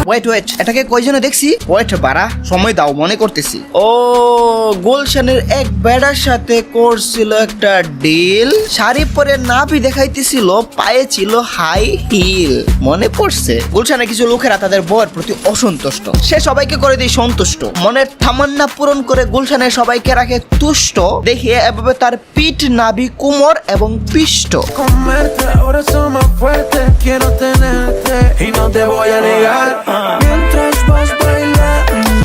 Wait এটাকে কয়জন দেখছি? ওয়েট বাড়া, সময় দাও, মনে করতেছি। ও গুলশানের এক বেড়ার সাথে করছিল একটা ডিল। শাড়ি পরে নাভি দেখাইতেছিল, পায়ে ছিল হাই হিল। মনে পড়ছে? গুলশানের কিছু লোকেরা তাদের বউয়ের প্রতি অসন্তুষ্ট, সে সবাইকে করে দিয়ে সন্তুষ্ট। মনের তামান্না পূরণ করে গুলশানের সবাইকে রাখে তুষ্ট। দেখিয়ে এভাবে তার পিঠ, নাভি, কোমর এবং পৃষ্ঠ।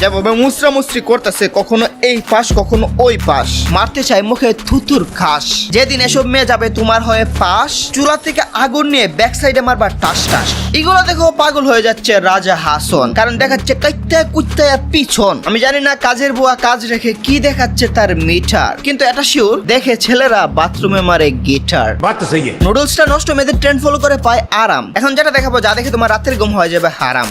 যেভাবে মুসরামুসরি করতেছে, কখনো এই পাশ কখনো ওই পাশ, মারতে চায় মুখে থুতুর খাস। যেদিন এসব মেয়ে যাবে তোমার হয়ে পাশ, চুলা থেকে আগুন নিয়ে ব্যাক সাইডে মারবার টাস টাস। এগুলো দেখো পাগল হয়ে যাচ্ছে রাজা হাসন, কারণ দেখাচ্ছে কাইত্তায় কুত্তায় পিছন। আমি জানি না কাজের বুয়া কাজ রেখে কি দেখাচ্ছে তার মিটার, কিন্তু এটা শিওর দেখে ছেলেরা বাথরুমে মারে গিটার। নুডলসটা নষ্ট, মেয়েদের ট্রেন্ড ফলো করে পায় আরাম। এখন যেটা দেখাবো, যা দেখে তোমার রাতের ঘুম হয়ে যাবে হারাম।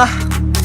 না,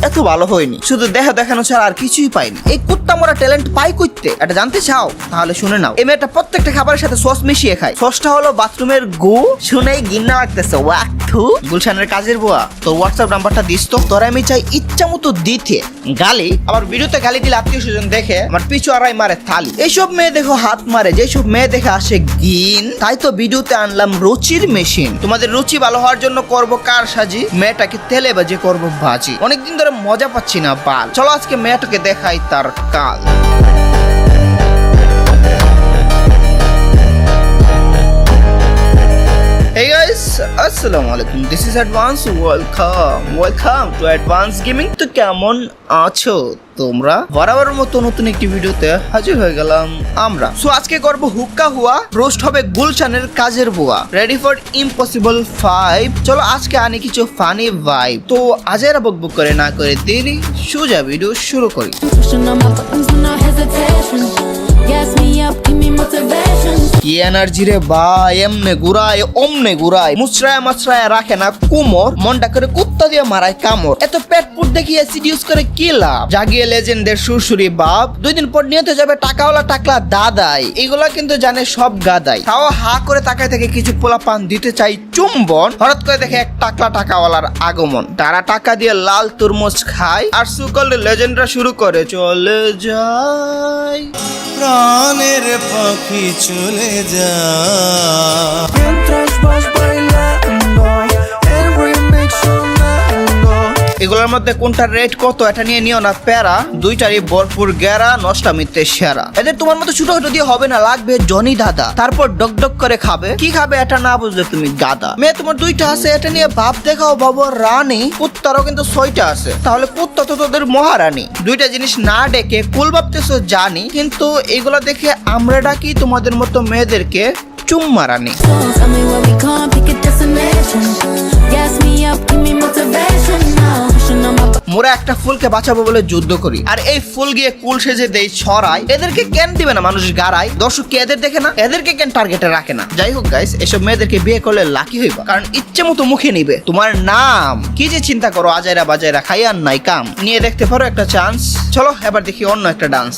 এত ভালো হয়নি, শুধু দেহ দেখানো ছাড়া আর কিছুই পাইনি। এই কুত্তা মরা ট্যালেন্ট পাই কইতে, এটা জানতে চাও? তাহলে শুনে নাও। এই মেয়েটা প্রত্যেকটা খাবারের সাথে সস মিশিয়ে খায়। সসটা হলো বাথরুমের গু। শুনেই ঘৃণা লাগতেছে। ওয়াক্থু গুলশানের কাজের বুয়া, তোর হোয়াটসঅ্যাপ নাম্বারটা দিস তো, তোরা আমি চাই ইচ্ছা মতো দিতে। গালি, আবার ভিডিওতে গালি দিলে আত্মীয় স্বজন দেখে আমার পিছু আড়াই মারে থালি। এইসব মেয়ে দেখো হাত মারে, যেসব মেয়ে দেখে আসে গিন। তাই তো ভিডিওতে আনলাম রুচির মেশিন। তোমাদের রুচি ভালো হওয়ার জন্য করব কার সাজি, মেয়েটাকে তেলে বাজে করব ভাজি। অনেকদিন ধরে মজা পাচ্ছি না বাল, চলো আজকে মেয়েটাকে দেখাই তার কাল। Hey guys, assalamu alaikum. This is Advance. Welcome to Advance Gaming. তো কেমন আছো তোমরা? বরাবরের মতো নতুন একটি ভিডিওতে হাজির হয়ে গেলাম আমরা। সো আজকে করব হুক্কা হুয়া, রোস্ট হবে গুলশানের কাজের বুয়া। Ready for impossible 5। চলো আজকে আনি কিছু ফানি ভাইব। তো আজেরা বকবক করে না করে দেরি, সোজা ভিডিও শুরু করি। কি এনার্জি রে ভাই, এমনে ঘুরায় অমনে ঘুরায়, মুচড়ায় মাচড়ায় রাখে না কোমর, মনটা করে কুত্তা দিয়ে মারায় কামড়। এত পেট পুট দেখিয়ে সিডিউস করে কি লাভ? জাগিয়ে লেজেন্ডের সুরসুরি বাপ, 2 দিন পর নিহত যাবে টাকাওয়ালা টাকলা দাদাই। এগুলা কিন্তু জানে সব গাদাই। তাও হা করে তাকায় থেকে কিছু পোলা পান দিতে চাই চুম্বন। হঠাৎ করে দেখে এক টাকলা টাকাওয়ালার আগমন। তারা টাকা দিয়ে লাল তরমুজ খায়, আর সুকল লেজেন্ডরা শুরু করে চলে যায় প্রাণের পাখি চলে যা। এগুলোর মধ্যে কোনটার রেট কত এটা নিয়ে নিও না প্যারা, দুইটারই ভরপুর গ্যারা, নষ্টামিতে সেরা। এদের তোমার মতো ছোট ছোট দিয়ে হবে না, লাগবে জনি দাদা। তারপর ডক ডক করে খাবে। কি খাবে এটা না বুঝলে তুমি গাদা। মেয়ে তোমার 2টা আছে, এটা নিয়ে ভাব দেখাও বাবু রানী। কুত্তারও কিন্তু 6টা আছে, তাহলে কুত্তা তো তোদের মহারানী। 2টা জিনিস না ডেকে কুল ভাবতেছো জানি, কিন্তু এগুলা দেখে আমরা ডাকি তোমাদের মতো মেয়েদেরকে চুম্মা রানী। মোরা একটা ফুলকে বাঁচাবো বলে যুদ্ধ করি, আর এই ফুল গিয়ে কুল সেজে দেই ছড়াই। এদেরকে কেন দিবে না মানুষ গাড়াই? দর্শক কি এদের দেখে না? এদেরকে কেন টার্গেটে রাখে না? যাই হোক গাইস, এসব মেয়েদেরকে বিয়ে করলে লাকি হইবা, কারণ ইচ্ছে মতো মুখে নিবে তোমার নাম। কি যে চিন্তা করো, আজাইরা বাজাইরা খাই আর নাই কাম। নিয়ে দেখতে পারো একটা চান্স। চলো এবার দেখি অন্য একটা ডান্স।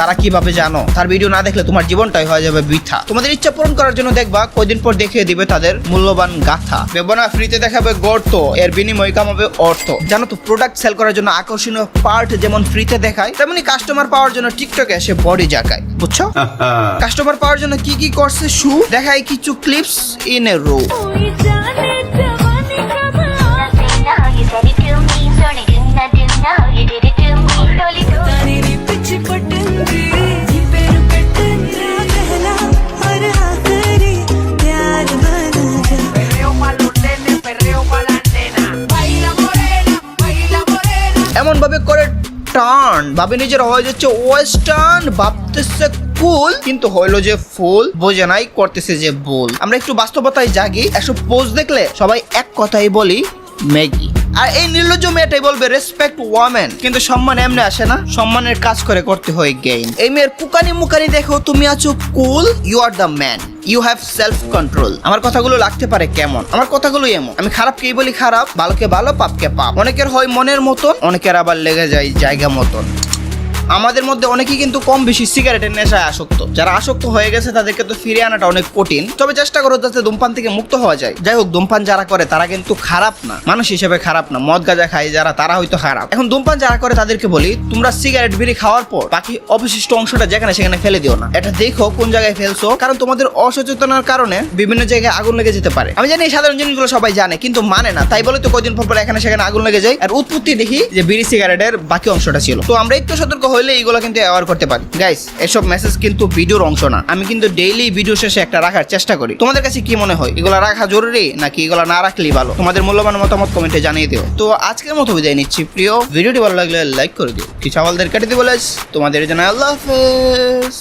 তারা কিভাবে জানো? তার ভিডিও না দেখলে তোমার জীবনটাই হয়ে যাবে বৃথা। তোমাদের ইচ্ছা পূরণ করার জন্য দেখবা, কয়দিন পর দেখিয়ে দিবে তাদের মূল্যবান গাথা। বেবনা ফ্রিতে দেখাবে গর্ত, এর বিনিময়ে কামাবে অর্থ। জানো তো, প্রোডাক্ট সেল করার জন্য আকর্ষণীয় পার্ট যেমন ফ্রিতে দেখায়, তেমনি কাস্টমার পাওয়ার জন্য টিকটকে এসে বডি জাগায়। বুঝছো? কাস্টমার পাওয়ার জন্য কি কি করছে শু দেখায় কিছু ক্লিপস ইন এ রো। এমন ভাবে করে টার্ন, ভাবে নিজের হয়ে যাচ্ছে ওয়েস্টার্ন, ভাবতেছে কুল, কিন্তু হইলো যে ফুল, বোঝে নাই করতেছে যে ভুল। আমরা একটু বাস্তবতায় জাগি। এসব পোজ দেখলে সবাই এক কথাই বলি ম্যাগি। আর এই নির্লজ্জ মেয়েটাই বলবে রেসপেক্ট ওয়ামেন, কিন্তু সম্মান এমনি আসে না, সম্মানের কাজ করে করতে হয় গেইন। এই মেয়ের কুকানি মুকানি দেখো তুমি আছো cool, you are the man, you have self control. আমার কথাগুলো লাগতে পারে কেমন, আমার কথাগুলো এমন। আমি খারাপকেই বলি খারাপ, ভালোকে ভালো, পাপকে পাপ। অনেকের হয় মনের মতন, অনেকের আবার লেগে যায় জায়গা মতন। আমাদের মধ্যে অনেকেই কিন্তু কম বেশি সিগারেটের নেশায় আসক্ত। যারা আসক্ত হয়ে গেছে তাদেরকে তো ফিরে আনাটা অনেক কঠিন, তবে চেষ্টা করো যাতে ধূমপান থেকে মুক্ত হওয়া যায়। যাই হোক, ধূমপান যারা করে তারা কিন্তু খারাপ না, মানুষ হিসেবে খারাপ না। মদ গাঁজা খায় যারা, তারা হয়তো খারাপ। এখন ধূমপান যারা করে তাদেরকে বলি, তোমরা সিগারেট বিড়ি খাওয়ার পর বাকি অবশিষ্ট অংশটা যেখানে সেখানে ফেলে দিও না। এটা দেখো কোন জায়গায় ফেলছো, কারণ তোমাদের অসচেতনার কারণে বিভিন্ন জায়গায় আগুন লেগে যেতে পারে। আমি জানি এই সাধারণ জিনিসগুলো সবাই জানে, কিন্তু মানে না। তাই বলে তো কয়দিন পর এখানে সেখানে আগুন লেগে যায়, আর উৎপত্তি দেখি যে বিড়ি সিগারেটের বাকি অংশটা ছিল। তো আমরা একটু সতর্ক হইলে এইগুলো কিন্তু অ্যাওয়ার করতে পারি। গাইস, এসব মেসেজ কিন্তু ভিডিওর অংশ না। আমি কিন্তু ডেইলি ভিডিও শেষে একটা রাখার চেষ্টা করি। তোমাদের কাছে কি মনে হয়, এগুলো রাখা জরুরি নাকি এগুলো না রাখলেই ভালো? তোমাদের মূল্যবান মতামত কমেন্টে জানিয়ে দিও। তো আজকের মতো বিদায় নিচ্ছি প্রিয়। ভিডিওটি ভালো লাগলে লাইক করে দিও, কিছু আমাদের কেটে দিও। তোমাদের জন্য আল্লাহ হাফেজ।